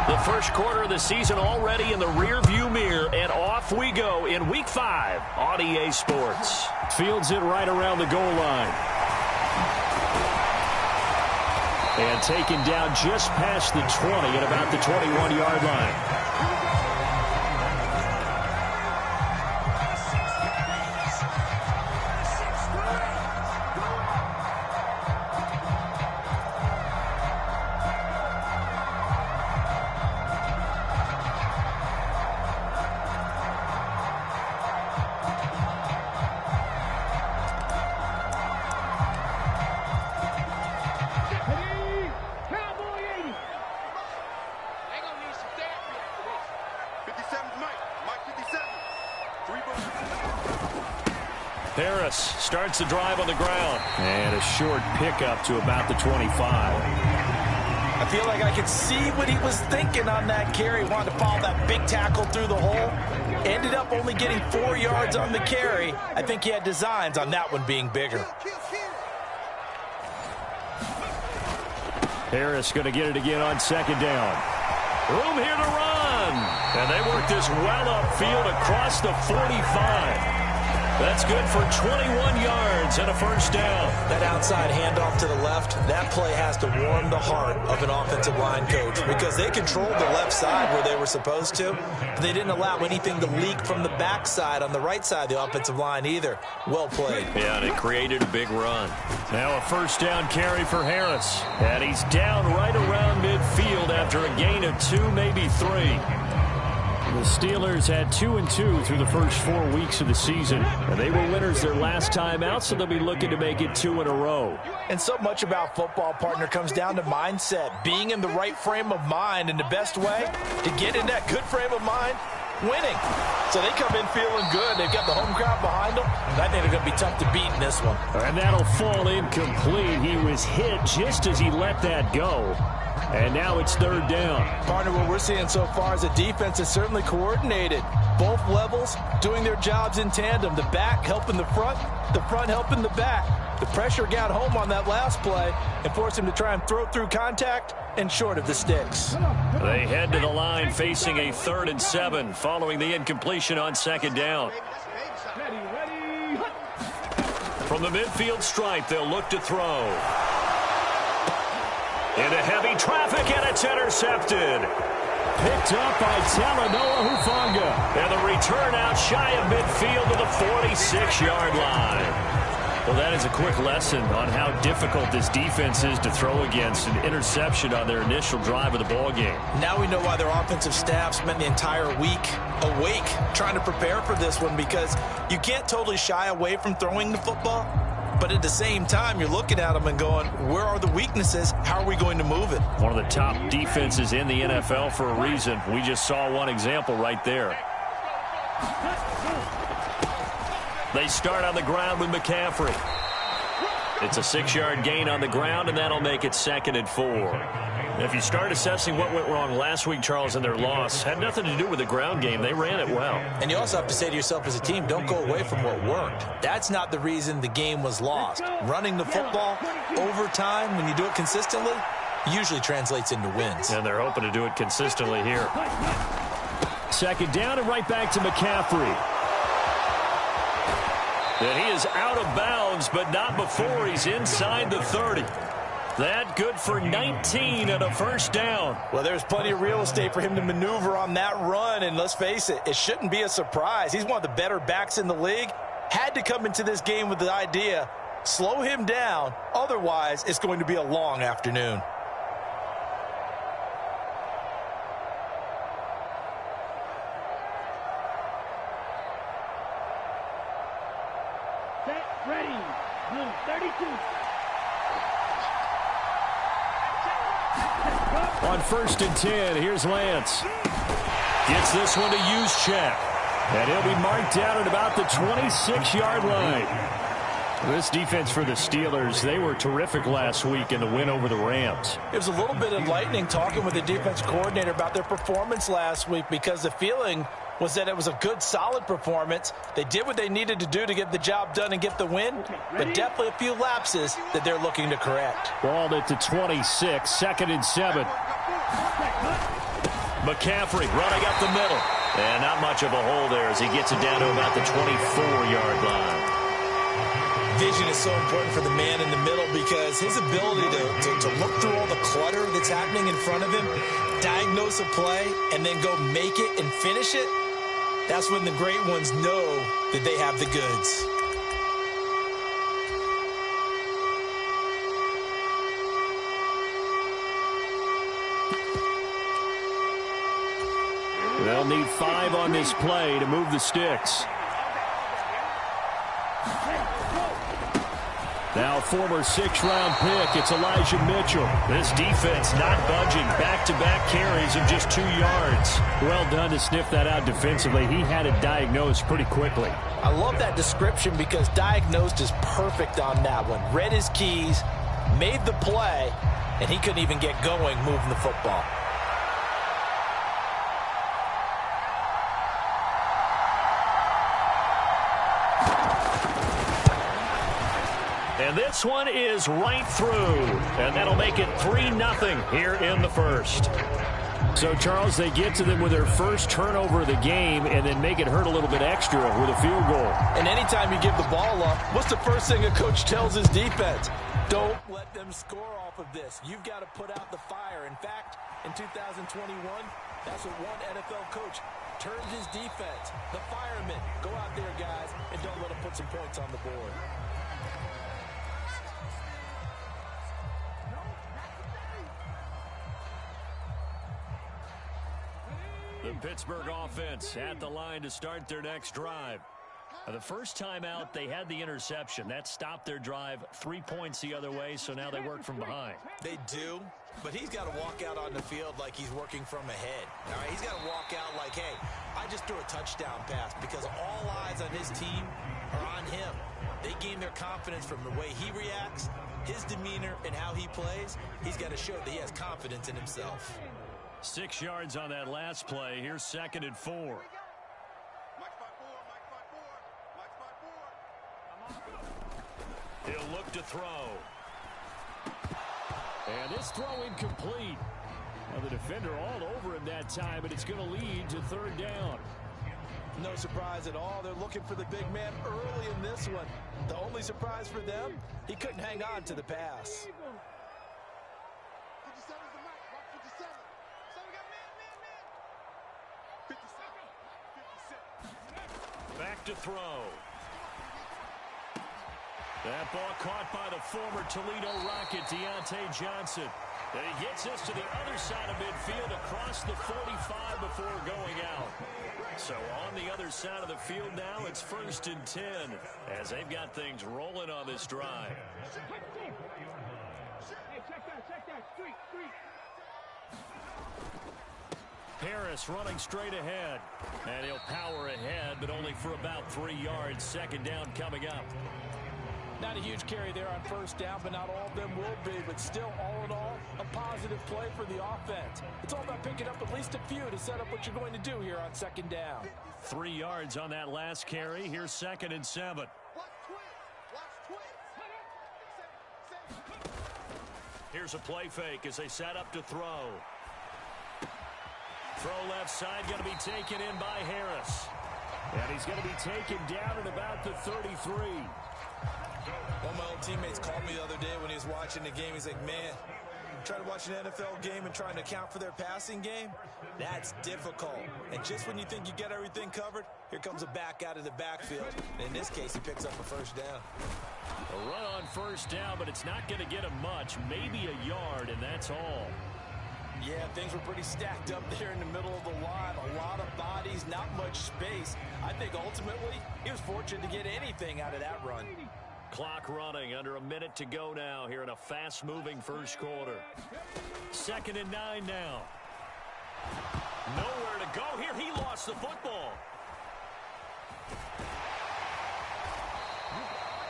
The first quarter of the season already in the rearview mirror, and off we go in Week 5 on EA Sports. Fields it right around the goal line. And taken down just past the 20 at about the 21-yard line. Harris starts the drive on the ground. And a short pickup to about the 25. I feel like I could see what he was thinking on that carry. Wanted to follow that big tackle through the hole. Ended up only getting 4 yards on the carry. I think he had designs on that one being bigger. Harris going to get it again on second down. Room here to run. And they work this well upfield across the 45. That's good for 21 yards and a first down. That outside handoff to the left, that play has to warm the heart of an offensive line coach because they controlled the left side where they were supposed to. They didn't allow anything to leak from the backside on the right side of the offensive line either. Well played. Yeah, and it created a big run. Now a first down carry for Harris. And he's down right around midfield after a gain of 2, maybe 3. The Steelers had 2-2 through the first 4 weeks of the season. And they were winners their last time out, so they'll be looking to make it 2 in a row. And so much about football, partner, comes down to mindset. Being in the right frame of mind, and the best way to get in that good frame of mind, winning. So they come in feeling good. They've got the home crowd behind them. And I think they're going to be tough to beat in this one. And that'll fall incomplete. He was hit just as he let that go. And now it's third down. Partner, what we're seeing so far is the defense is certainly coordinated. Both levels doing their jobs in tandem. The back helping the front helping the back. The pressure got home on that last play and forced him to try and throw through contact and short of the sticks. They head to the line facing a 3rd and 7 following the incompletion on second down. From the midfield stripe, they'll look to throw. Into heavy traffic, and it's intercepted. Picked up by Talanoa Hufanga. And the return out shy of midfield to the 46-yard line. Well, that is a quick lesson on how difficult this defense is to throw against. An interception on their initial drive of the ballgame. Now we know why their offensive staff spent the entire week awake trying to prepare for this one, because you can't totally shy away from throwing the football. But at the same time, you're looking at them and going, where are the weaknesses? How are we going to move it? One of the top defenses in the NFL for a reason. We just saw one example right there. They start on the ground with McCaffrey. It's a 6-yard gain on the ground, and that'll make it 2nd and 4. If you start assessing what went wrong last week, Charles, in their loss, had nothing to do with the ground game. They ran it well. And you also have to say to yourself as a team, don't go away from what worked. That's not the reason the game was lost. Running the football over time, when you do it consistently, usually translates into wins. And they're hoping to do it consistently here. Second down and right back to McCaffrey. And he is out of bounds, but not before he's inside the 30. That good for 19 and a first down. Well, there's plenty of real estate for him to maneuver on that run, and let's face it, it shouldn't be a surprise. He's one of the better backs in the league. Had to come into this game with the idea, slow him down, otherwise it's going to be a long afternoon. Set, ready, blue 32. On 1st and 10, here's Lance. Gets this one to Juszczyk. And he'll be marked out at about the 26-yard line. This defense for the Steelers, they were terrific last week in the win over the Rams. It was a little bit enlightening talking with the defense coordinator about their performance last week, because the feeling was that it was a good, solid performance. They did what they needed to do to get the job done and get the win, but definitely a few lapses that they're looking to correct. Ball at the 26, 2nd and 7. McCaffrey running up the middle. And not much of a hole there as he gets it down to about the 24-yard line. Vision is so important for the man in the middle because his ability to look through all the clutter that's happening in front of him, diagnose a play, and then go make it and finish it, that's when the great ones know that they have the goods. They'll need 5 on this play to move the sticks. Now former 6th-round pick, it's Elijah Mitchell. This defense not budging. Back-to-back carries of just 2 yards. Well done to sniff that out defensively. He had it diagnosed pretty quickly. I love that description because diagnosed is perfect on that one. Read his keys, made the play, and he couldn't even get going moving the football. And this one is right through. And that'll make it 3-0 here in the first. So, Charles, they get to them with their first turnover of the game and then make it hurt a little bit extra with a field goal. And anytime you give the ball up, what's the first thing a coach tells his defense? Don't let them score off of this. You've got to put out the fire. In fact, in 2021, that's what one NFL coach turns his defense. The firemen. Go out there, guys, and don't let them put some points on the board. The Pittsburgh offense at the line to start their next drive. The first time out, they had the interception. That stopped their drive 3 points the other way, so now they work from behind. They do, but he's got to walk out on the field like he's working from ahead. All right, he's got to walk out like, hey, I just threw a touchdown pass because all eyes on his team are on him. They gain their confidence from the way he reacts, his demeanor, and how he plays. He's got to show that he has confidence in himself. 6 yards on that last play. Here's 2nd and 4. He'll look to throw. And this throw incomplete. Now the defender all over him that time, and it's going to lead to 3rd down. No surprise at all. They're looking for the big man early in this one. The only surprise for them, he couldn't hang on to the pass. Back to throw. That ball caught by the former Toledo Rocket, Deontay Johnson. And he gets this to the other side of midfield across the 45 before going out. So on the other side of the field now, it's 1st and 10 as they've got things rolling on this drive. Harris running straight ahead. And he'll power ahead, but only for about 3 yards. 2nd down coming up. Not a huge carry there on 1st down, but not all of them will be. But still, all in all, a positive play for the offense. It's all about picking up at least a few to set up what you're going to do here on 2nd down. 3 yards on that last carry. Here's 2nd and 7. Here's a play fake as they set up to throw. Throw left side, going to be taken in by Harris. And he's going to be taken down at about the 33. One of my old teammates called me the other day when he was watching the game. He's like, man, trying to watch an NFL game and trying to account for their passing game, that's difficult. And just when you think you get everything covered, here comes a back out of the backfield. And in this case, he picks up a 1st down. A run on 1st down, but it's not going to get him much. Maybe a yard, and that's all. Yeah, things were pretty stacked up there in the middle of the line. A lot of bodies, not much space. I think ultimately he was fortunate to get anything out of that run. Clock running, under a minute to go now here in a fast-moving first quarter. 2nd and 9 now. Nowhere to go here. He lost the football.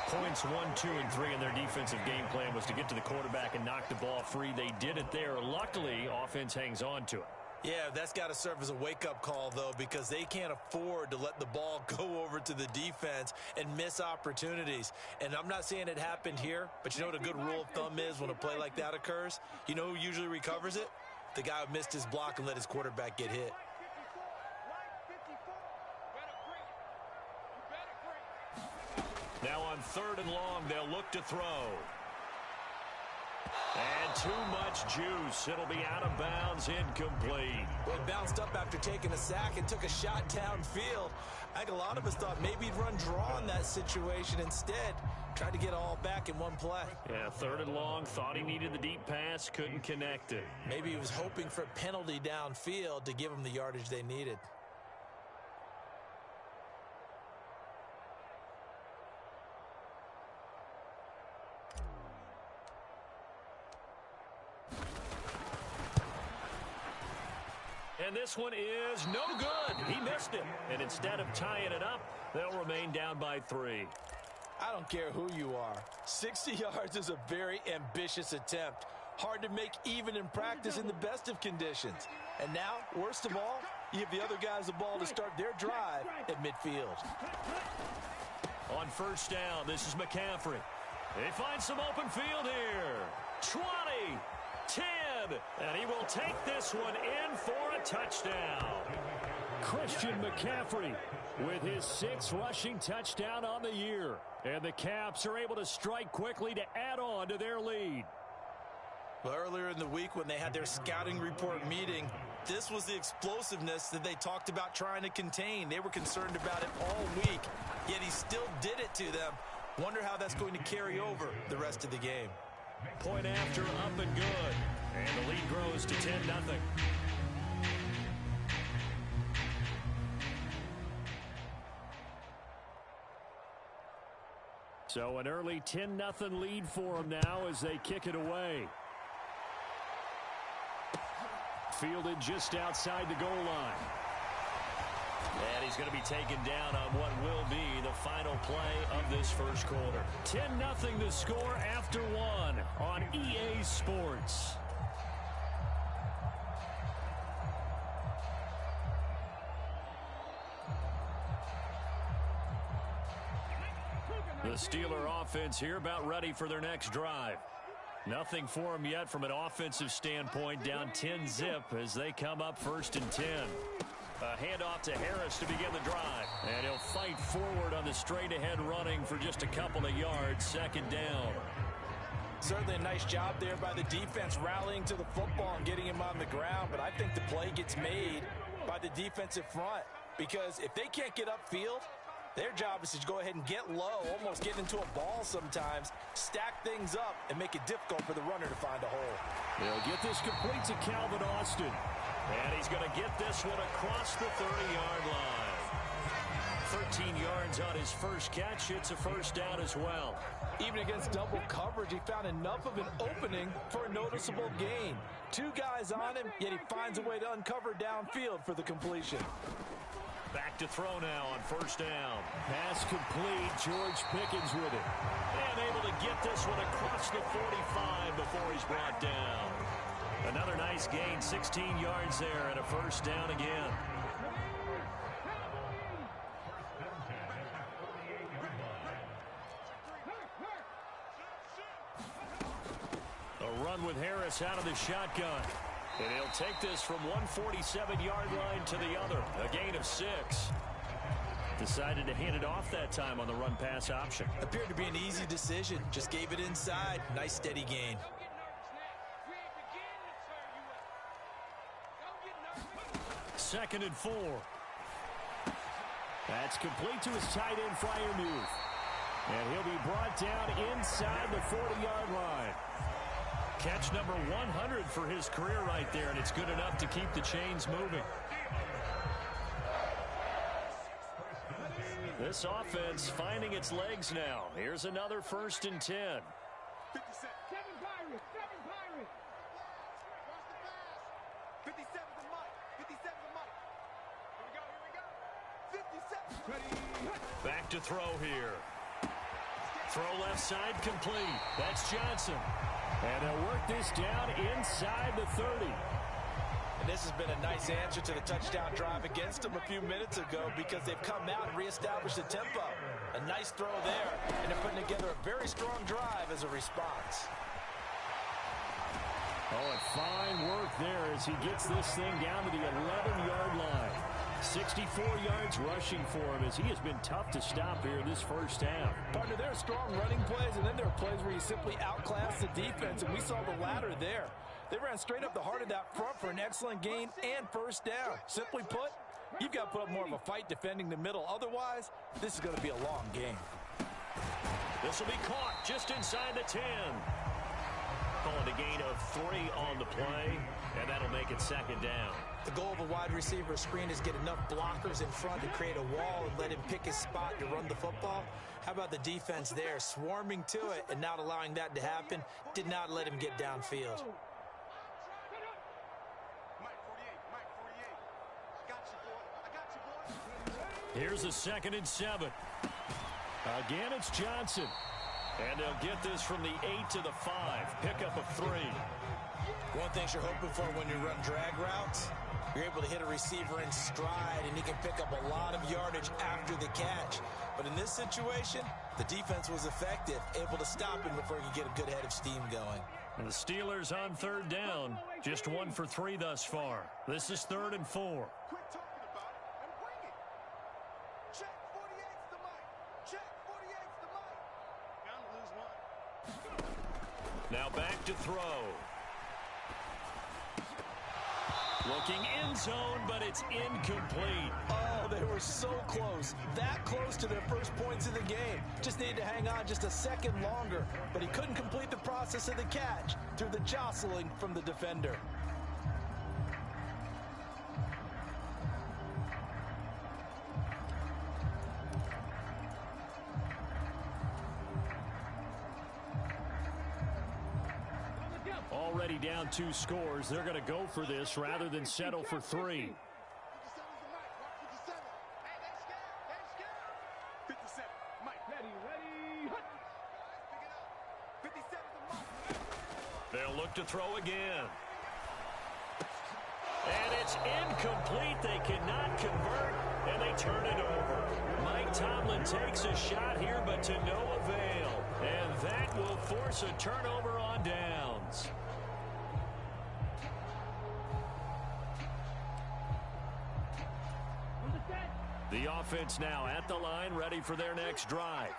Points 1, 2, and 3 in their defensive game plan was to get to the quarterback and knock the ball free. They did it there. Luckily, offense hangs on to it. Yeah, that's got to serve as a wake-up call, though, because they can't afford to let the ball go over to the defense and miss opportunities. And I'm not saying it happened here, but you know what a good rule of thumb is when a play like that occurs? You know who usually recovers it? The guy who missed his block and let his quarterback get hit. Now on 3rd and long, they'll look to throw. And too much juice. It'll be out of bounds, incomplete. Well, he bounced up after taking a sack and took a shot downfield. I think a lot of us thought maybe he'd run draw in that situation. Instead, tried to get it all back in one play. Yeah, 3rd and long, thought he needed the deep pass, couldn't connect it. Maybe he was hoping for a penalty downfield to give him the yardage they needed. And this one is no good. He missed it. And instead of tying it up, they'll remain down by 3. I don't care who you are. 60 yards is a very ambitious attempt. Hard to make even in practice in the best of conditions. And now, worst of all, you give the other guys the ball to start their drive at midfield. On 1st down, this is McCaffrey. They find some open field here. 20. 10, and he will take this one in for a touchdown. Christian McCaffrey with his 6th rushing touchdown on the year. And the Caps are able to strike quickly to add on to their lead. Well, earlier in the week when they had their scouting report meeting, this was the explosiveness that they talked about trying to contain. They were concerned about it all week, yet he still did it to them. Wonder how that's going to carry over the rest of the game. Point after, up and good. And the lead grows to 10-0. So an early 10-0 lead for them now as they kick it away. Fielded just outside the goal line. And he's going to be taken down on what will be the final play of this first quarter. 10-0 the score after 1 on EA Sports. The Steeler offense here about ready for their next drive. Nothing for them yet from an offensive standpoint, down 10-0 as they come up 1st and 10. A handoff to Harris to begin the drive. And he'll fight forward on the straight-ahead running for just a couple of yards. 2nd down. Certainly a nice job there by the defense rallying to the football and getting him on the ground. But I think the play gets made by the defensive front. Because if they can't get upfield, their job is to go ahead and get low, almost get into a ball sometimes, stack things up, and make it difficult for the runner to find a hole. They'll get this complete to Calvin Austin. And he's going to get this one across the 30-yard line. 13 yards on his first catch. It's a 1st down as well. Even against double coverage, he found enough of an opening for a noticeable gain. 2 guys on him, yet he finds a way to uncover downfield for the completion. Back to throw now on 1st down. Pass complete. George Pickens with it. And able to get this one across the 45 before he's brought down. Another nice gain, 16 yards there, and a 1st down again. A run with Harris out of the shotgun. And he'll take this from 147-yard line to the other. A gain of 6. Decided to hand it off that time on the run-pass option. Appeared to be an easy decision. Just gave it inside. Nice steady gain. 2nd and 4. That's complete to his tight end, Freiermuth. And he'll be brought down inside the 40-yard line. Catch number 100 for his career right there, and it's good enough to keep the chains moving. This offense finding its legs now. Here's another 1st and 10. 7 Pirates, 7 Pirates. 57's a Mike. 57's a Mike. Here we go. 57. Back to throw here. Throw left side complete. That's Johnson. And they'll work this down inside the 30. And this has been a nice answer to the touchdown drive against them a few minutes ago because they've come out and reestablished the tempo. A nice throw there, and they're putting together a very strong drive as a response. Oh, and fine work there as he gets this thing down to the 11-yard line. 64 yards rushing for him as he has been tough to stop here in this first half. Partner, there are strong running plays, and then there are plays where you simply outclass the defense, and we saw the latter there. They ran straight up the heart of that front for an excellent gain and first down. Simply put, you've got to put up more of a fight defending the middle. Otherwise, this is going to be a long game. This will be caught just inside the 10. Calling a gain of 3 on the play, and that'll make it second down. The goal of a wide receiver screen is get enough blockers in front to create a wall and let him pick his spot to run the football. How about the defense there, swarming to it and not allowing that to happen? Did not let him get downfield. Here's a 2nd and 7. Again, it's Johnson. And they'll get this from the 8 to the 5. Pickup of 3. One thing you're hoping for when you run drag routes, you're able to hit a receiver in stride, and he can pick up a lot of yardage after the catch. But in this situation, the defense was effective, able to stop him before he could get a good head of steam going. And the Steelers on 3rd down. Just 1 for 3 thus far. This is 3rd and 4. Quit talking about it and bring it. Check 48's the mic. Check 48's the mic. Bound to lose one. Now back to throw. Looking end zone, but it's incomplete. Oh, they were so close. That close to their first points of the game. Just needed to hang on just a second longer. But he couldn't complete the process of the catch through the jostling from the defender. Already down 2 scores. They're going to go for this rather than settle for 3. 57's the mic. Watch 57. Hey, they scared. They scared. 57. Mike. Ready. Hut. Pick it up. 57's the mic. They'll look to throw again. And it's incomplete. They cannot convert, and they turn it over. Mike Tomlin takes a shot here, but to no avail. And that will force a turnover on downs. The offense now at the line, ready for their next drive.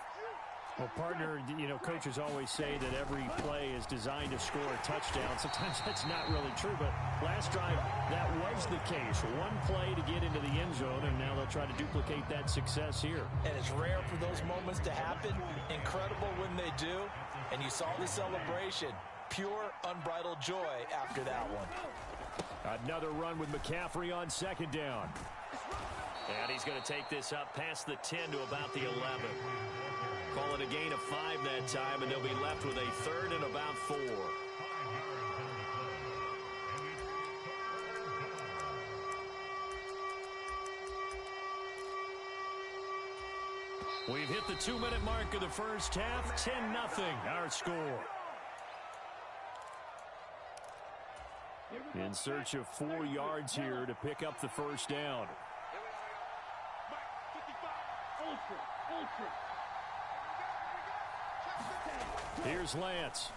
Well, partner, coaches always say that every play is designed to score a touchdown. Sometimes that's not really true, but last drive, that was the case. One play to get into the end zone, and now they'll try to duplicate that success here. And it's rare for those moments to happen. Incredible when they do. And you saw the celebration. Pure, unbridled joy after that one. Another run with McCaffrey on 2nd down. And he's going to take this up past the 10 to about the 11. Call it a gain of 5 that time, and they'll be left with a 3rd and about 4. We've hit the 2-minute mark of the first half. 10-0 our score. In search of 4 yards here to pick up the first down. Here's Lance.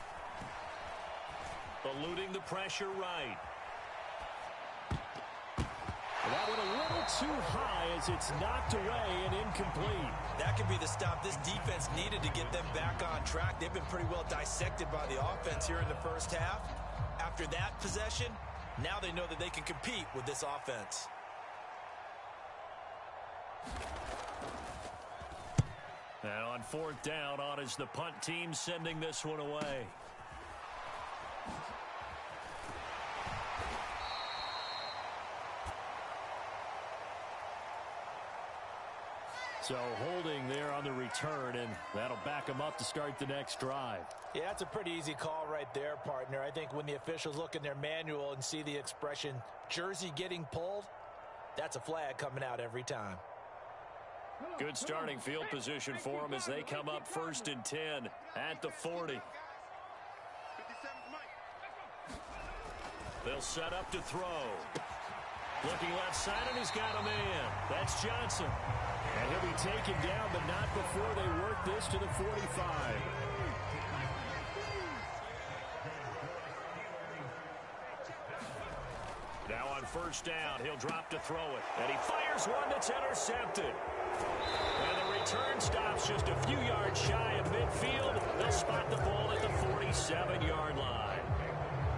Eluding the pressure right. That one a little too high as it's knocked away and incomplete. That could be the stop this defense needed to get them back on track. They've been pretty well dissected by the offense here in the first half. After that possession, now they know that they can compete with this offense. And on 4th down, on is the punt team sending this one away. So holding there on the return, and that'll back them up to start the next drive. Yeah, that's a pretty easy call right there, partner. I think when the officials look in their manual and see the expression, jersey getting pulled, that's a flag coming out every time. Good starting field position for them as they come up 1st and 10 at the 40. 57's mic. They'll set up to throw. Looking left side, and he's got a man. That's Johnson. And he'll be taken down, but not before they work this to the 45. on first down. He'll drop to throw it. And he fires one that's intercepted. And the return stops just a few yards shy of midfield. They'll spot the ball at the 47-yard line.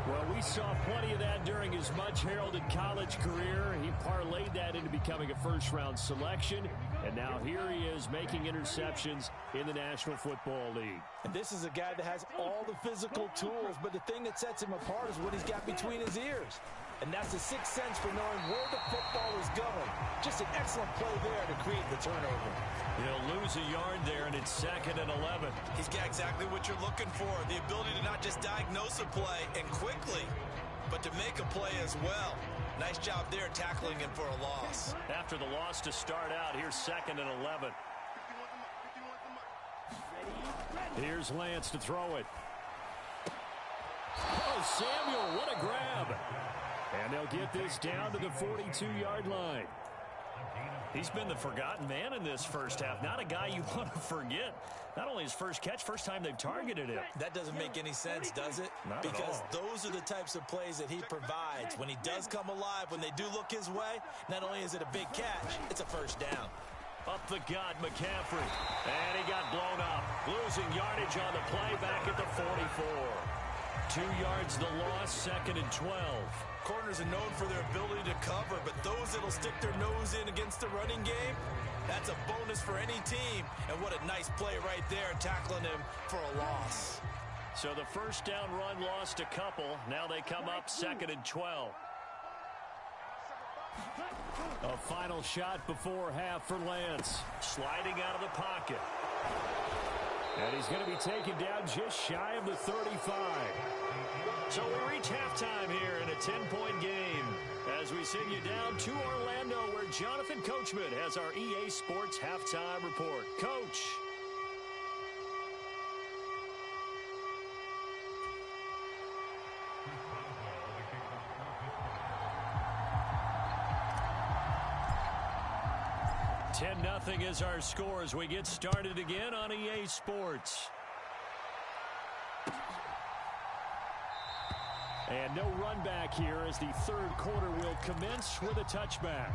Well, we saw plenty of that during his much-heralded college career. He parlayed that into becoming a first-round selection. And now here he is making interceptions in the National Football League. And this is a guy that has all the physical tools, but the thing that sets him apart is what he's got between his ears. And that's the sixth sense for knowing where the football is going. Just an excellent play there to create the turnover. He'll lose a yard there, and it's 2nd and 11. He's got exactly what you're looking for, the ability to not just diagnose a play and quickly, but to make a play as well. Nice job there tackling him for a loss. After the loss to start out, here's 2nd and 11. Here's Lance to throw it. Oh, Samuel, what a grab. And they'll get this down to the 42-yard line. He's been the forgotten man in this first half. Not a guy you want to forget. Not only his first catch, first time they've targeted him. That doesn't make any sense, does it? Not because at all. Those are the types of plays that he provides. When he does come alive, when they do look his way, not only is it a big catch, it's a first down. Up the gut, McCaffrey. And he got blown up. Losing yardage on the play back at the 44. 2 yards the loss, 2nd and 12. Corners are known for their ability to cover, but those that'll stick their nose in against the running game, that's a bonus for any team. And what a nice play right there, tackling him for a loss. So the first down run lost a couple. Now they come up 2nd and 12. A final shot before half for Lance. Sliding out of the pocket. And he's going to be taken down just shy of the 35. So we reach halftime here in a 10-point game as we send you down to Orlando where Jonathan Coachman has our EA Sports halftime report. Coach. Nothing is our score as we get started again on EA Sports. And no run back here as the third quarter will commence with a touchback.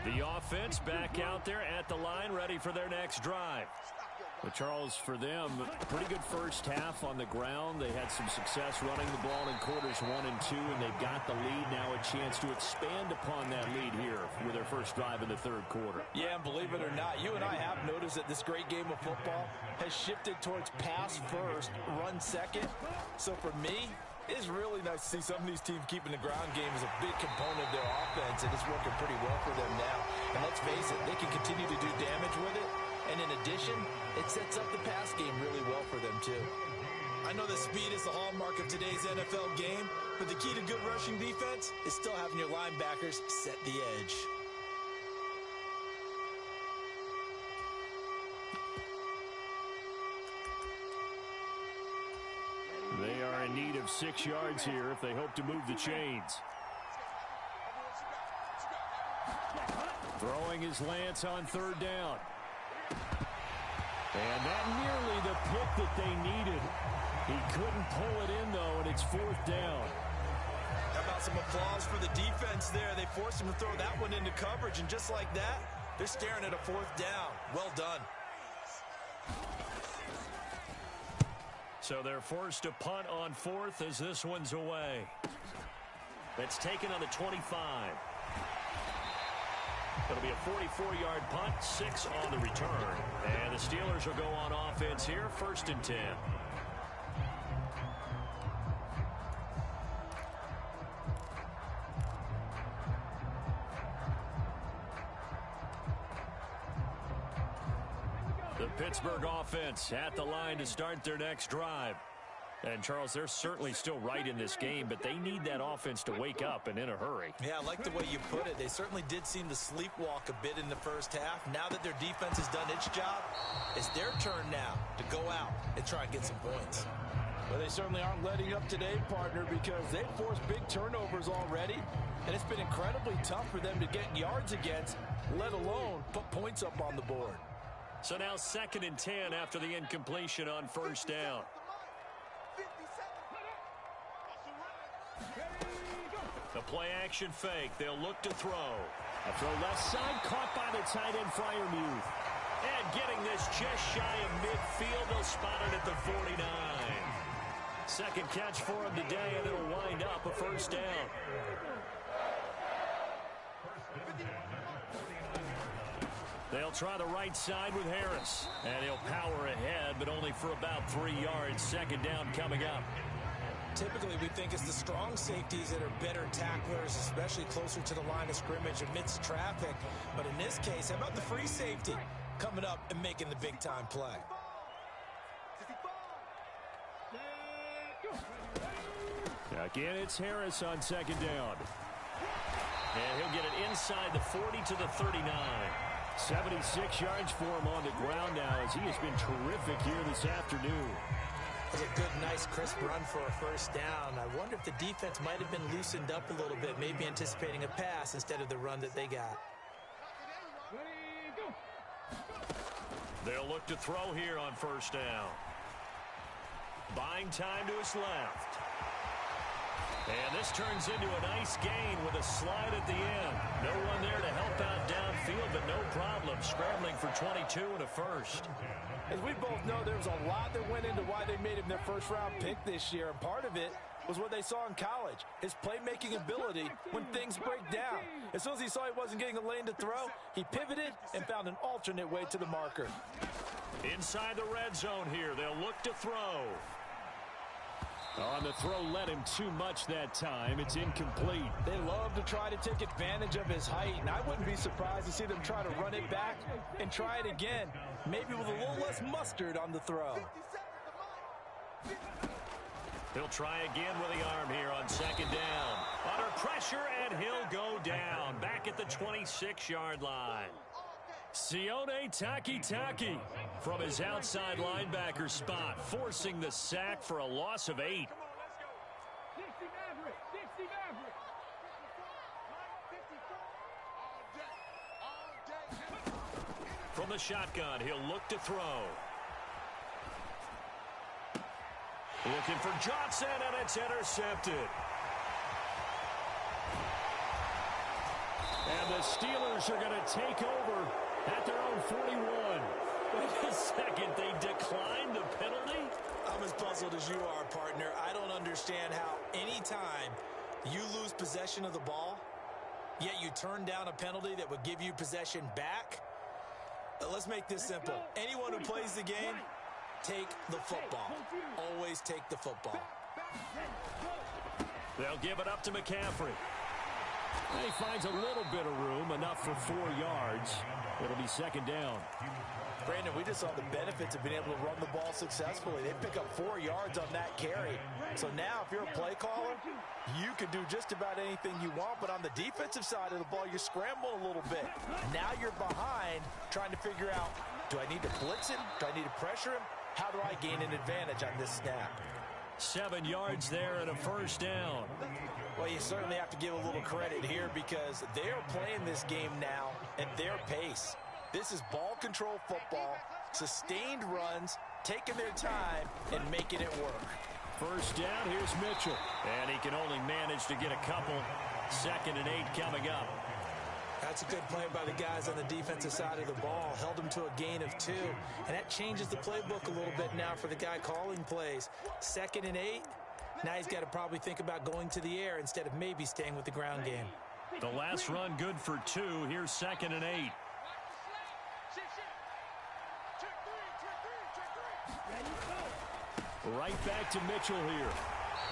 The offense back out there at the line, ready for their next drive. But Charles, for them, pretty good first half on the ground. They had some success running the ball in quarters 1 and 2, and they've got the lead now, a chance to expand upon that lead here with their first drive in the third quarter. Yeah, and believe it or not, you and I have noticed that this great game of football has shifted towards pass first, run second. So for me, it's really nice to see some of these teams keeping the ground game as a big component of their offense, and it's working pretty well for them now. And let's face it, they can continue to do damage with it. And in addition, it sets up the pass game really well for them, too. I know that speed is the hallmark of today's NFL game, but the key to good rushing defense is still having your linebackers set the edge. They are in need of 6 yards here if they hope to move the chains. Throwing his Lance on third down. And not nearly the pick that they needed. He couldn't pull it in, though, and it's fourth down. How about some applause for the defense there? They forced him to throw that one into coverage, and just like that, they're staring at a fourth down. Well done. So they're forced to punt on fourth as this one's away. That's taken on the 25. It'll be a 44-yard punt, 6 on the return. And the Steelers will go on offense here, 1st and 10. The Pittsburgh offense at the line to start their next drive. And, Charles, they're certainly still right in this game, but they need that offense to wake up and in a hurry. Yeah, I like the way you put it. They certainly did seem to sleepwalk a bit in the first half. Now that their defense has done its job, it's their turn now to go out and try and get some points. Well, they certainly aren't letting up today, partner, because they've forced big turnovers already, and it's been incredibly tough for them to get yards against, let alone put points up on the board. So now 2nd and 10 after the incompletion on first down. The play-action fake. They'll look to throw. A throw left side, caught by the tight end, Freiermuth. And getting this just shy of midfield, they'll spot it at the 49. Second catch for him today, and it'll wind up a first down. They'll try the right side with Harris. And he'll power ahead, but only for about 3 yards. Second down coming up. Typically, we think it's the strong safeties that are better tacklers, especially closer to the line of scrimmage amidst traffic. But in this case, how about the free safety coming up and making the big-time play? Again, it's Harris on second down. And he'll get it inside the 40 to the 39. 76 yards for him on the ground now as he has been terrific here this afternoon. It was a good, nice, crisp run for a first down. I wonder if the defense might have been loosened up a little bit, maybe anticipating a pass instead of the run that they got. They'll look to throw here on first down. Buying time to his left. And this turns into a nice gain with a slide at the end. No one there to help out downfield, but no problem. Scrambling for 22 and a first. As we both know, there was a lot that went into why they made him their first-round pick this year. And part of it was what they saw in college, his playmaking ability when things break down. As soon as he saw he wasn't getting a lane to throw, he pivoted and found an alternate way to the marker. Inside the red zone here, they'll look to throw. On the throw, led him too much that time. It's incomplete. They love to try to take advantage of his height, and I wouldn't be surprised to see them try to run it back and try it again, maybe with a little less mustard on the throw. He'll try again with the arm here on second down. Under pressure, and he'll go down. Back at the 26-yard line. Sione Takitaki from his outside linebacker spot, forcing the sack for a loss of 8. From the shotgun, he'll look to throw. Looking for Johnson, and it's intercepted. And the Steelers are going to take over at their own 41. Wait a second, they declined the penalty? I'm as puzzled as you are, partner. I don't understand how any time you lose possession of the ball, yet you turn down a penalty that would give you possession back. Let's make this simple. Anyone who plays the game, take the football. Always take the football. They'll give it up to McCaffrey. And he finds a little bit of room, enough for 4 yards. It'll be second down. Brandon, we just saw the benefits of being able to run the ball successfully. They pick up 4 yards on that carry. So now if you're a play caller, you can do just about anything you want. But on the defensive side of the ball, you're scrambling a little bit. Now you're behind trying to figure out, do I need to blitz him? Do I need to pressure him? How do I gain an advantage on this snap? 7 yards there and a first down. Well, you certainly have to give a little credit here because they're playing this game now at their pace. This is ball control football, sustained runs, taking their time, and making it work. First down, here's Mitchell. And he can only manage to get a couple. 2nd and 8 coming up. That's a good play by the guys on the defensive side of the ball. Held them to a gain of 2. And that changes the playbook a little bit now for the guy calling plays. 2nd and 8. Now he's got to probably think about going to the air instead of maybe staying with the ground game. The last run good for 2. Here's 2nd and 8. Right back to Mitchell here.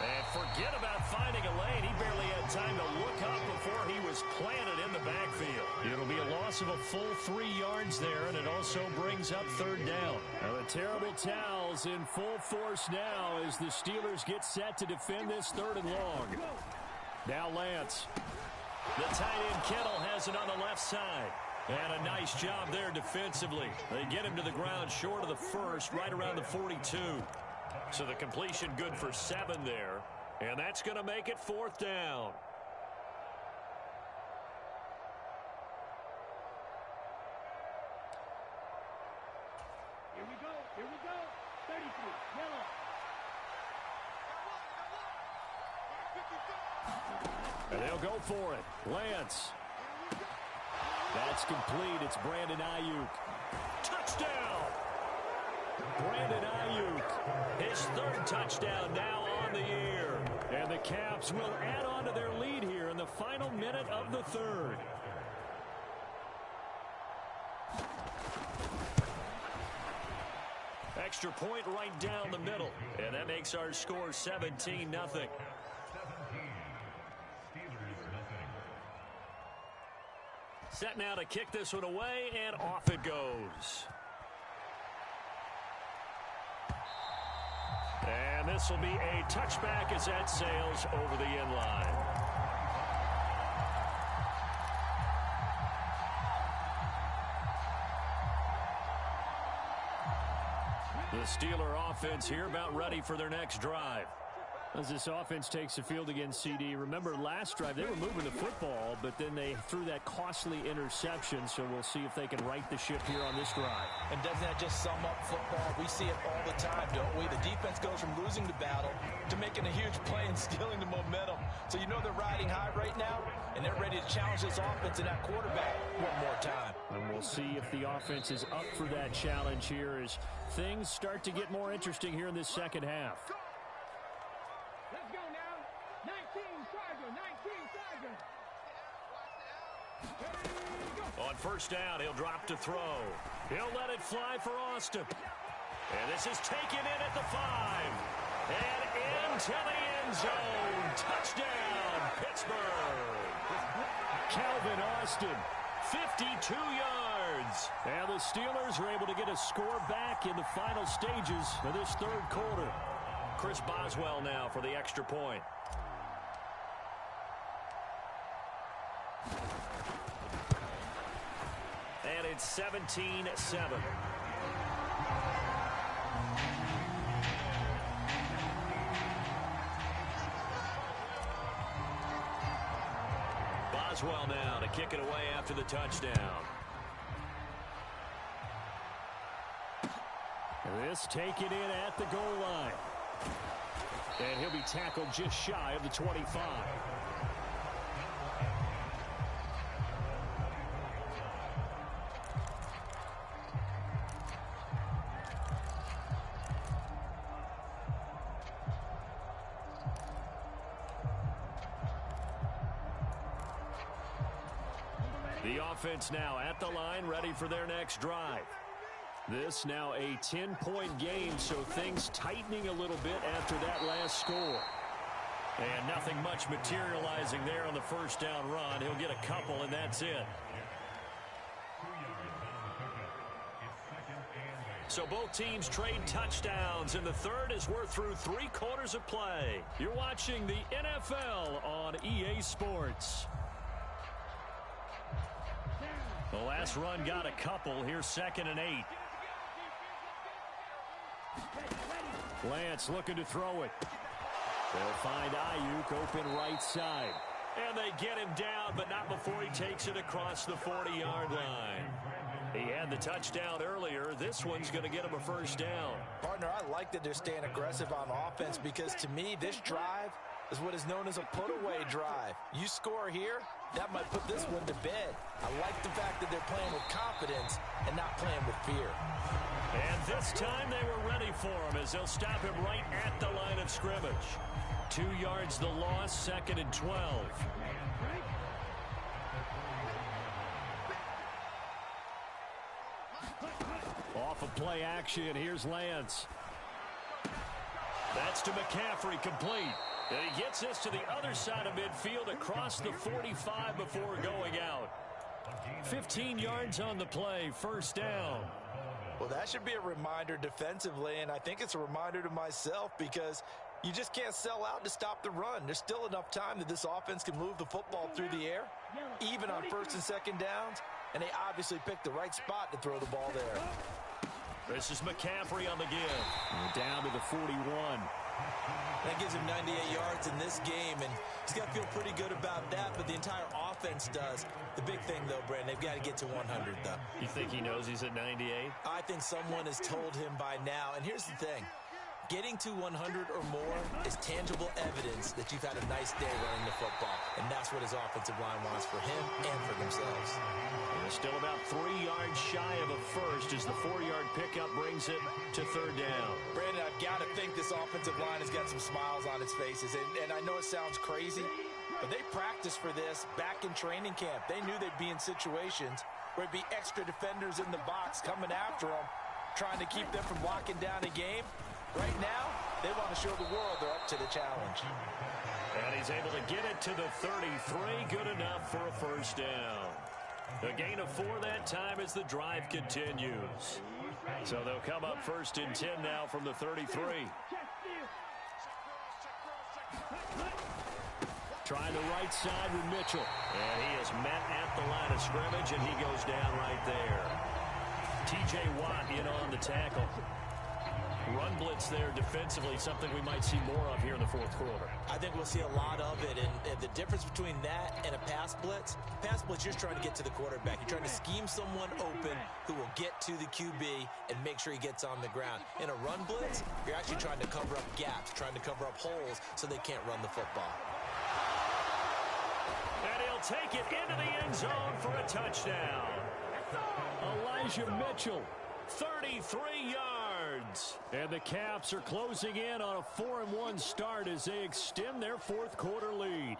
And forget about finding a lane. He barely had time to look up before he was planted in the backfield. It'll be a loss of a full 3 yards there, and it also brings up 3rd down. Now the terrible towels in full force now as the Steelers get set to defend this 3rd and long. Now Lance. The tight end Kittle has it on the left side. And a nice job there defensively. They get him to the ground short of the first, right around the 42. So the completion good for 7 there. And that's going to make it 4th down. Here we go. Here we go. 33. Yellow. And they'll go for it. Lance. That's complete. It's Brandon Ayuk. Touchdown! Brandon Ayuk, his 3rd touchdown now on the year. And the Caps will add on to their lead here in the final minute of the 3rd. Extra point right down the middle. And that makes our score 17-0. Set now to kick this one away, and off it goes. And this will be a touchback as that sails over the end line. The Steeler offense here about ready for their next drive. As this offense takes the field against CD, remember last drive they were moving the football, but then they threw that costly interception, so we'll see if they can right the ship here on this drive. And doesn't that just sum up football? We see it all the time, don't we? The defense goes from losing the battle to making a huge play and stealing the momentum. So you know they're riding high right now, and they're ready to challenge this offense and that quarterback one more time. And we'll see if the offense is up for that challenge here as things start to get more interesting here in this second half. Let's go now. 19 Charger. 19 Charger. On 1st down, he'll drop to throw. He'll let it fly for Austin. And this is taken in at the 5. And into the end zone. Touchdown, Pittsburgh. Calvin Austin. 52 yards. And the Steelers are able to get a score back in the final stages of this 3rd quarter. Chris Boswell now for the extra point. And it's 17-7. Boswell now to kick it away after the touchdown. This taken in at the goal line. And he'll be tackled just shy of the 25. The offense now at the line, ready for their next drive. This now a 10-point game, so things tightening a little bit after that last score. And nothing much materializing there on the 1st down run. He'll get a couple, and that's it. So both teams trade touchdowns in the 3rd as we're through 3 quarters of play. You're watching the NFL on EA Sports. The last run got a couple. Here's 2nd and 8. Lance looking to throw it. They'll find Ayuk open right side. And they get him down, but not before he takes it across the 40-yard line. He had the touchdown earlier. This one's going to get him a 1st down. Partner, I like that they're staying aggressive on offense because, to me, this drive is what is known as a put-away drive. You score here, that might put this one to bed. I like the fact that they're playing with confidence and not playing with fear. And this time they were ready for him as they'll stop him right at the line of scrimmage. 2 yards the loss, 2nd and 12. Off of play action, here's Lance. That's to McCaffrey, complete. And he gets this to the other side of midfield across the 45 before going out. 15 yards on the play, 1st down. Well, that should be a reminder defensively, and I think it's a reminder to myself because you just can't sell out to stop the run. There's still enough time that this offense can move the football through the air, even on 1st and 2nd downs, and they obviously picked the right spot to throw the ball there. This is McCaffrey on the give. And down to the 41. That gives him 98 yards in this game, and he's got to feel pretty good about that, but the entire offense does. The big thing, though, Brandon, they've got to get to 100, though. You think he knows he's at 98? I think someone has told him by now, and here's the thing. Getting to 100 or more is tangible evidence that you've had a nice day running the football, and that's what his offensive line wants for him and for themselves. And still about 3 yards shy of a first as the 4-yard pickup brings it to third down. Brandon, I've got to think this offensive line has got some smiles on its faces, and I know it sounds crazy, but they practiced for this back in training camp. They knew they'd be in situations where it'd be extra defenders in the box coming after them, trying to keep them from locking down a game. Right now, they want to show the world they're up to the challenge. And he's able to get it to the 33. Good enough for a first down. A gain of 4 that time as the drive continues. So they'll come up first and 10 now from the 33. Trying the right side with Mitchell. And he is met at the line of scrimmage, and he goes down right there. T.J. Watt in on the tackle. Run blitz there defensively, something we might see more of here in the fourth quarter. I think we'll see a lot of it, and the difference between that and a pass blitz, you're trying to get to the quarterback. You're trying to scheme someone open who will get to the QB and make sure he gets on the ground. In a run blitz, you're actually trying to cover up gaps, trying to cover up holes so they can't run the football. And he'll take it into the end zone for a touchdown. Elijah Mitchell, 33 yards. And the Caps are closing in on a 4-1 start as they extend their fourth quarter lead.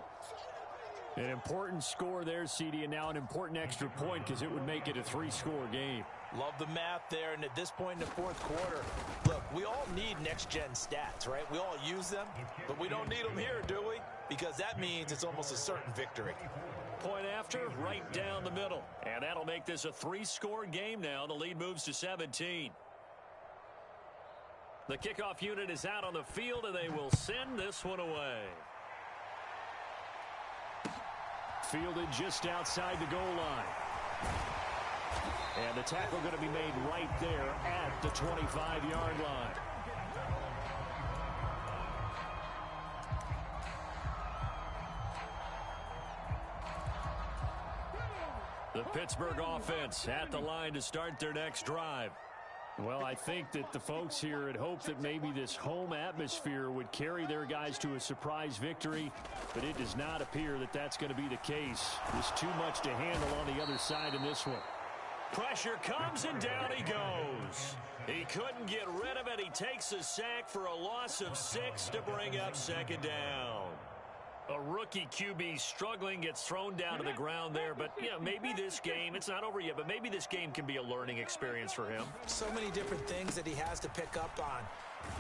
An important score there, CD, and now an important extra point because it would make it a 3-score game. Love the math there, and at this point in the fourth quarter, look, we all need next-gen stats, right? We all use them, but we don't need them here, do we? Because that means it's almost a certain victory. Point after, right down the middle. And that'll make this a 3-score game now. The lead moves to 17. The kickoff unit is out on the field, and they will send this one away. Fielded just outside the goal line. And the tackle going to be made right there at the 25-yard line. The Pittsburgh offense at the line to start their next drive. Well, I think that the folks here had hoped that maybe this home atmosphere would carry their guys to a surprise victory, but it does not appear that that's going to be the case. There's too much to handle on the other side in this one. Pressure comes, and down he goes. He couldn't get rid of it. He takes a sack for a loss of 6 to bring up second down. A rookie QB struggling, gets thrown down to the ground there. But, yeah, maybe this game, it's not over yet, but maybe this game can be a learning experience for him. So many different things that he has to pick up on.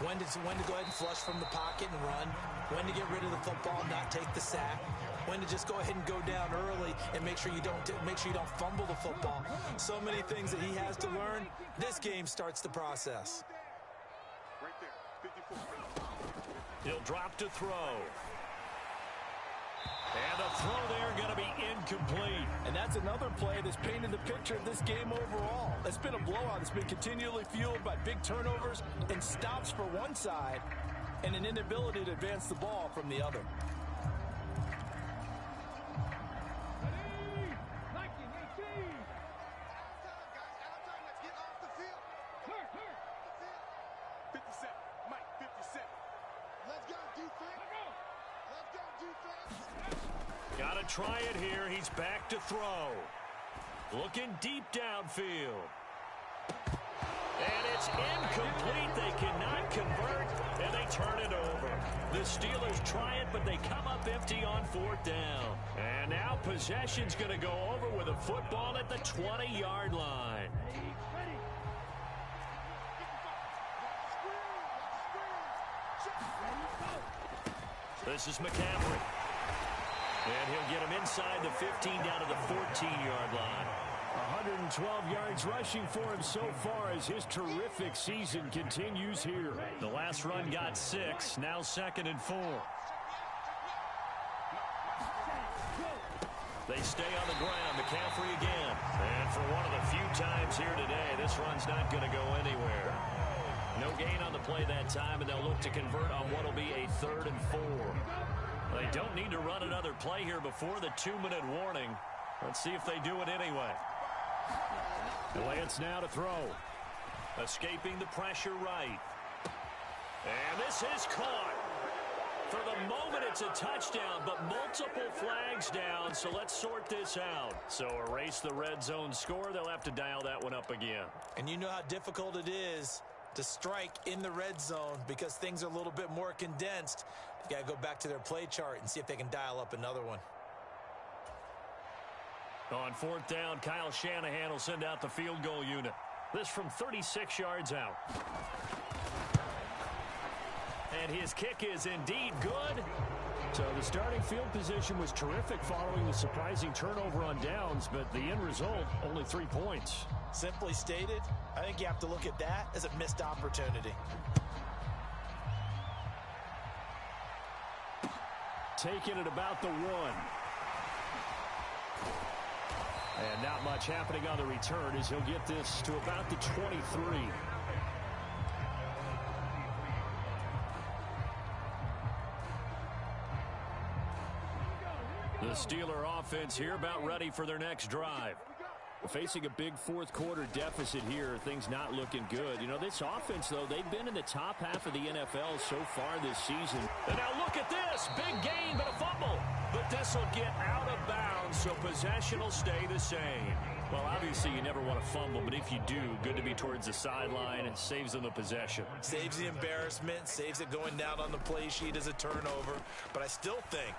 When to go ahead and flush from the pocket and run. When to get rid of the football, not take the sack. When to just go ahead and go down early and make sure you don't fumble the football. So many things that he has to learn. This game starts the process. Right there, 54. He'll drop to throw. And the throw there going to be incomplete. And that's another play that's painted the picture of this game overall. It's been a blowout. It's been continually fueled by big turnovers and stops for one side and an inability to advance the ball from the other. Got to try it here. He's back to throw. Looking deep downfield. And it's incomplete. They cannot convert, and they turn it over. The Steelers try it, but they come up empty on fourth down. And now possession's going to go over with a football at the 20-yard line. This is McCaffrey. And he'll get him inside the 15 down to the 14-yard line. 112 yards rushing for him so far as his terrific season continues here. The last run got 6, now 2nd and 4. They stay on the ground. McCaffrey again. And for one of the few times here today, this run's not going to go anywhere. No gain on the play that time, and they'll look to convert on what will be a 3rd and 4. They don't need to run another play here before the 2-minute warning. Let's see if they do it anyway. Lance now to throw. Escaping the pressure right. And this is caught. For the moment, it's a touchdown, but multiple flags down, so let's sort this out. So erase the red zone score. They'll have to dial that one up again. And you know how difficult it is to strike in the red zone because things are a little bit more condensed. You got to go back to their play chart and see if they can dial up another one. On 4th down, Kyle Shanahan will send out the field goal unit. This from 36 yards out. And his kick is indeed good. So the starting field position was terrific following the surprising turnover on downs, but the end result, only 3 points. Simply stated, I think you have to look at that as a missed opportunity. Taking it about the 1. And not much happening on the return as he'll get this to about the 23. The Steeler offense here about ready for their next drive. Facing a big 4th quarter deficit here, things not looking good. You know, this offense, though, they've been in the top half of the NFL so far this season. And now look at this. Big gain, but a fumble. But this will get out of bounds, so possession will stay the same. Well, obviously, you never want to fumble, but if you do, good to be towards the sideline. It saves them the possession. Saves the embarrassment, saves it going down on the play sheet as a turnover. But I still think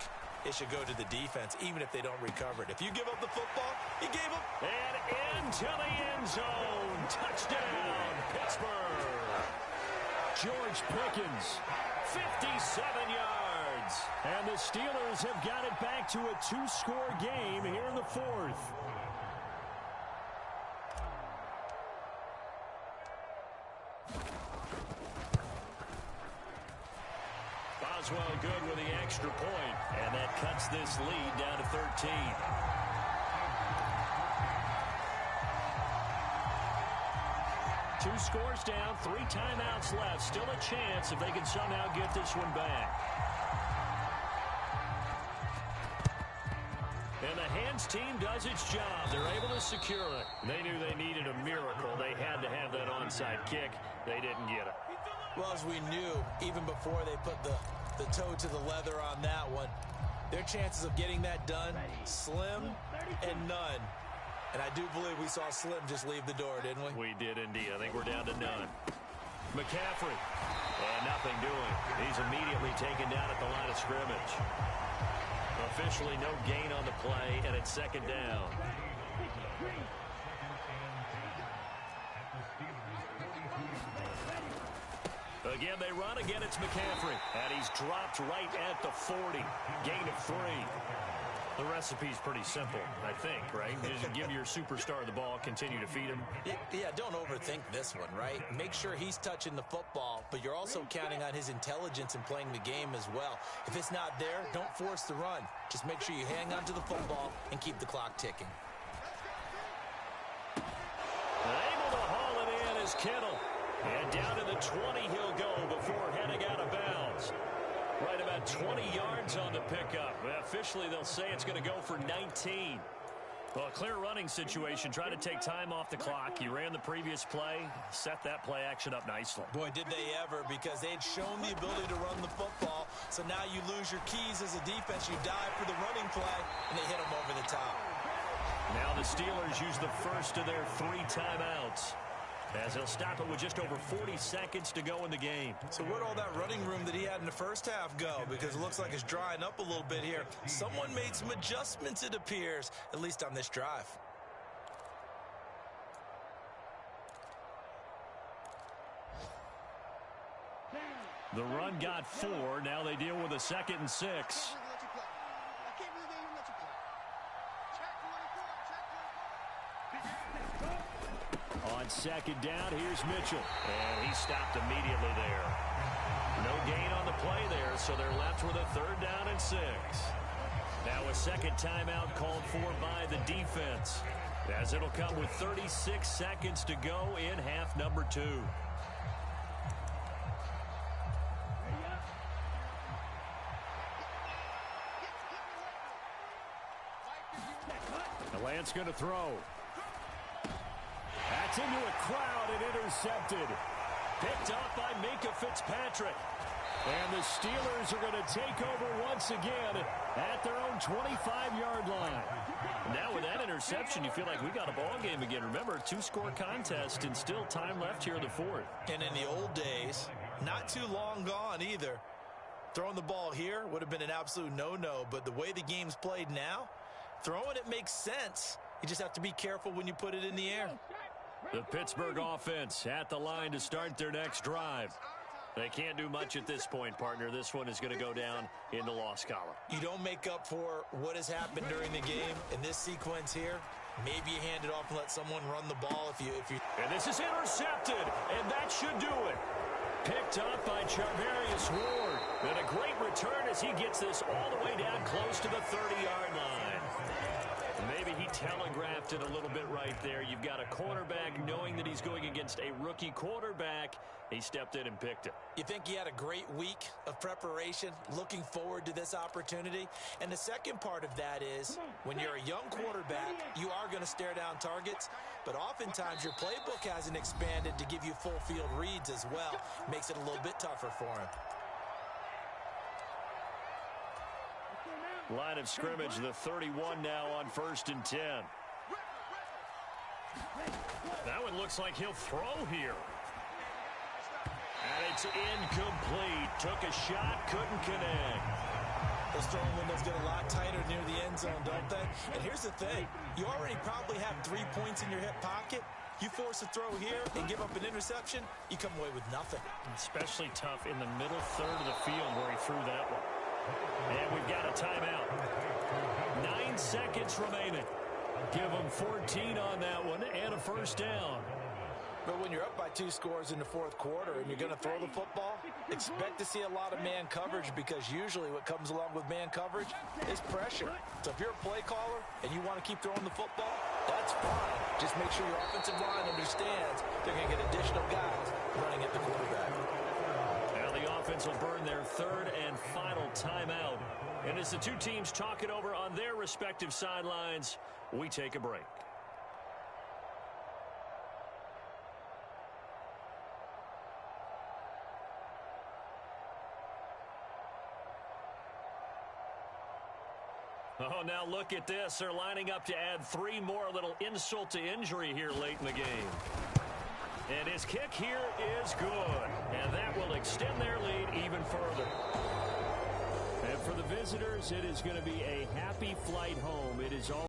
it should go to the defense, even if they don't recover it. If you give up the football, you gave up. And into the end zone. Touchdown, Pittsburgh. George Pickens, 57 yards. And the Steelers have got it back to a 2-score game here in the 4th. Boswell good with the extra point, and that cuts this lead down to 13. Two scores down, 3 timeouts left. Still a chance if they can somehow get this one back. And the hands team does its job. They're able to secure it. They knew they needed a miracle. They had to have that onside kick. They didn't get it. Well, as we knew, even before they put the toe to the leather on that one, their chances of getting that done, slim and none. And I do believe we saw Slim just leave the door, didn't we? We did indeed. I think we're down to none. McCaffrey. And nothing doing. He's immediately taken down at the line of scrimmage. Officially no gain on the play, and it's 2nd down. Again, they run. Again, it's McCaffrey. And he's dropped right at the 40. Gain of 3. The recipe's pretty simple, I think, right? Just give your superstar the ball, continue to feed him. Yeah, don't overthink this one, right? Make sure he's touching the football, but you're also counting on his intelligence in playing the game as well. If it's not there, don't force the run. Just make sure you hang on to the football and keep the clock ticking. Able to haul it in is Kittle. And down to the 20 he'll go before heading out of bounds. Right about 20 yards on the pickup. Officially, they'll say it's going to go for 19. Well, a clear running situation. Try to take time off the clock. He ran the previous play, set that play action up nicely. Boy, did they ever, because they'd shown the ability to run the football. So now you lose your keys as a defense. You dive for the running play, and they hit them over the top. Now the Steelers use the first of their 3 timeouts, as they'll stop it with just over 40 seconds to go in the game. So where'd all that running room that he had in the first half go? Because it looks like it's drying up a little bit here. Someone made some adjustments, it appears, at least on this drive. The run got 4. Now they deal with a 2nd and 6. On 2nd down, here's Mitchell. And he stopped immediately there. No gain on the play there, so they're left with a 3rd down and 6. Now a second timeout called for by the defense, as it'll come with 36 seconds to go in half number 2. Lance going to throw. That's into a crowd and intercepted. Picked up by Minkah Fitzpatrick. And the Steelers are going to take over once again at their own 25-yard line. Now with that interception, you feel like we got a ball game again. Remember, 2-score contest and still time left here in the fourth. And in the old days, not too long gone either, throwing the ball here would have been an absolute no-no. But the way the game's played now, throwing it makes sense. You just have to be careful when you put it in the air. The Pittsburgh offense at the line to start their next drive. They can't do much at this point, partner. This one is going to go down in the loss column. You don't make up for what has happened during the game in this sequence here. Maybe you hand it off and let someone run the ball if you. And this is intercepted, and that should do it. Picked up by Charvarius Ward. And a great return as he gets this all the way down close to the 30-yard line. Maybe he telegraphed it a little bit right there. You've got a cornerback knowing that he's going against a rookie quarterback. He stepped in and picked it. You think he had a great week of preparation, looking forward to this opportunity. And the second part of that is when you're a young quarterback, you are going to stare down targets. But oftentimes your playbook hasn't expanded to give you full field reads as well. Makes it a little bit tougher for him. Line of scrimmage, the 31 now on 1st and 10. That one looks like he'll throw here. And it's incomplete. Took a shot, couldn't connect. Those throwing windows get a lot tighter near the end zone, don't they? And here's the thing. You already probably have 3 points in your hip pocket. You force a throw here and give up an interception, you come away with nothing. Especially tough in the middle third of the field where he threw that one. And we've got a timeout. 9 seconds remaining. Give them 14 on that one and a first down. But when you're up by 2 scores in the fourth quarter and you're going to throw the football, expect to see a lot of man coverage, because usually what comes along with man coverage is pressure. So if you're a play caller and you want to keep throwing the football, that's fine. Just make sure your offensive line understands they're going to get additional guys running at the quarterback. Now the offense will burn their third and final timeout. And as the two teams talk it over on their respective sidelines, we take a break. Oh, now look at this. They're lining up to add 3 more, little insult to injury here late in the game. And his kick here is good. And that will extend their lead even further. And for the visitors, it is going to be a happy flight home. It is all